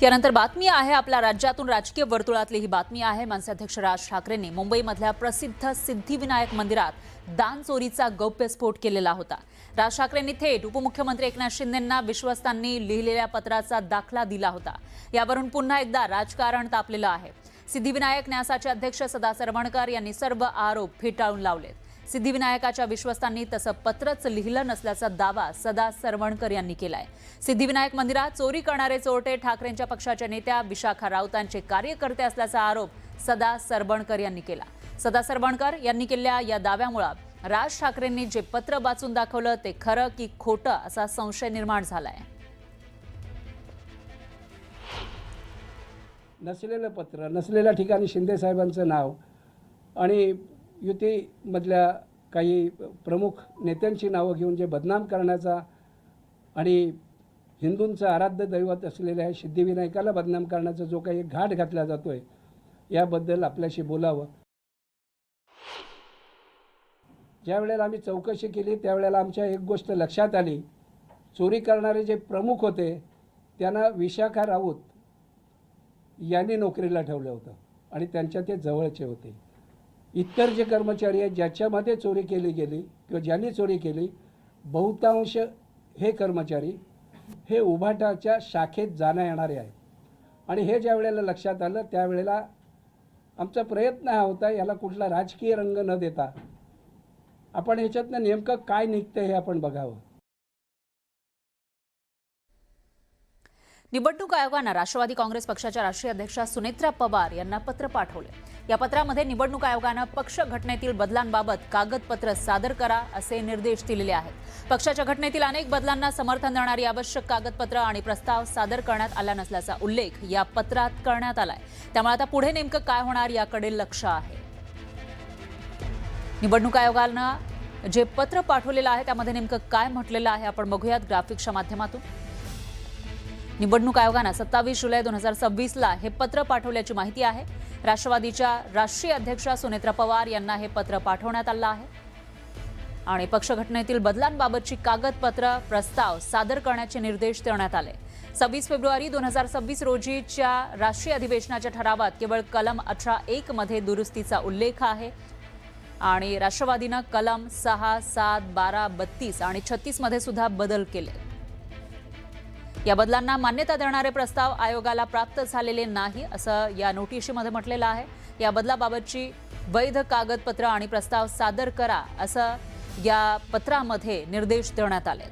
यानंतर बातमी आहे आपल्या राज्यातून राजकीय वर्तुळातली ही बातमी आहे। मनसे अध्यक्ष राज ठाकरेंनी मुंबईमधल्या प्रसिद्ध सिद्धिविनायक मंदिरात दान चोरीचा गौप्यस्फोट केलेला होता। राज ठाकरेंनी थेट उपमुख्यमंत्री एकनाथ शिंदेंना विश्वस्तांनी लिहिलेल्या पत्राचा दाखला दिला होता। यावरून पुन्हा एकदा राजकारण तापलेलं आहे। सिद्धिविनायक न्यासाचे अध्यक्ष सदा सरवणकर यांनी सर्व आरोप फेटाळून लावलेत। सिद्धिविनायकाच्या विश्वस्तांनी तसं पत्रच लिहिलं नसल्याचा दावा सदा सरवणकर यांनी केलाय। सिद्धिविनायक मंदिरात चोरी करणारे चोरटे ठाकरेंच्या पक्षाच्या नेत्या विशाखा राऊतांचे कार्यकर्ते असल्याचा आरोप सदा सरवणकर यांनी केला। सदा सरवणकर यांनी केलेल्या या दाव्यामुळे राज ठाकरेंनी जे पत्र वाचून दाखवलं ते खरं की खोटं असा संशय निर्माण झालाय। नसलेलं पत्र, नसलेल्या ठिकाणी शिंदे साहेबांचं नाव आणि युतीमधल्या काही प्रमुख नेत्यांची नावं घेऊन जे बदनाम करण्याचा आणि हिंदूंचं आराध्य दैवत असलेल्या सिद्धिविनायकाला बदनाम करण्याचा जो काही घाट घातला जातोय याबद्दल आपल्याशी बोलावं। ज्या वेळेला आम्ही चौकशी केली त्यावेळेला आमच्या एक गोष्ट लक्षात आली, चोरी करणारे जे प्रमुख होते त्यांना विशाखा राऊत यांनी नोकरीला ठेवलं होतं आणि त्यांच्या ते जवळचे होते। इतर जे कर्मचारी आहेत ज्याच्यामध्ये चोरी केली गेली किंवा ज्यांनी चोरी केली बहुतांश हे कर्मचारी हे उभाटाच्या शाखेत जाण्या येणारे आहेत। आणि हे ज्या वेळेला लक्षात आलं त्यावेळेला आमचा प्रयत्न हा होता याला कुठला राजकीय रंग न देता आपण ह्याच्यातनं नेमकं काय निघतं हे आपण बघावं। निवडणूक आयोगानं राष्ट्रवादी काँग्रेस पक्षाच्या राष्ट्रीय अध्यक्षा सुनेत्रा पवार यांना पत्र पाठवले। या पत्रामध्ये निवडणूक आयोगानं पक्ष घटनेतील बदलांबाबत कागदपत्र सादर करा असे निर्देश दिलेले आहेत। पक्षाच्या घटनेतील अनेक बदलांना समर्थन देणारी आवश्यक कागदपत्र आणि प्रस्ताव सादर करण्यात आला नसल्याचा उल्लेख या पत्रात करण्यात आलाय। त्यामुळे आता पुढे नेमकं काय होणार याकडे लक्ष आहे। निवडणूक आयोगानं जे पत्र पाठवलेलं आहे त्यामध्ये नेमकं काय म्हटलेलं आहे आपण बघूयात ग्राफिक्सच्या माध्यमातून। निवडणूक आयोगानं 27 जुलै 2026ला हे पत्र पाठवल्याची माहिती आहे। राष्ट्रवादीच्या राष्ट्रीय अध्यक्षा सुनेत्रा पवार यांना हे पत्र पाठवण्यात आलं आहे आणि पक्ष घटनेतील बदलांबाबतची कागदपत्र प्रस्ताव सादर करण्याचे निर्देश देण्यात आले। 26 फेब्रुवारी 2026 रोजीच्या राष्ट्रीय अधिवेशनाच्या ठरावात केवळ कलम 18(1) मध्ये दुरुस्तीचा उल्लेख आहे आणि राष्ट्रवादीनं कलम 6, 7, 12, 32 आणि 36 मध्ये सुद्धा बदल केले। या बदलांना मान्यता देणारे प्रस्ताव आयोगाला प्राप्त झालेले नाही असं या नोटिशीमध्ये म्हटलेलं आहे। या बदलाबाबतची वैध कागदपत्र आणि प्रस्ताव सादर करा असं या पत्रामध्ये निर्देश देण्यात आले।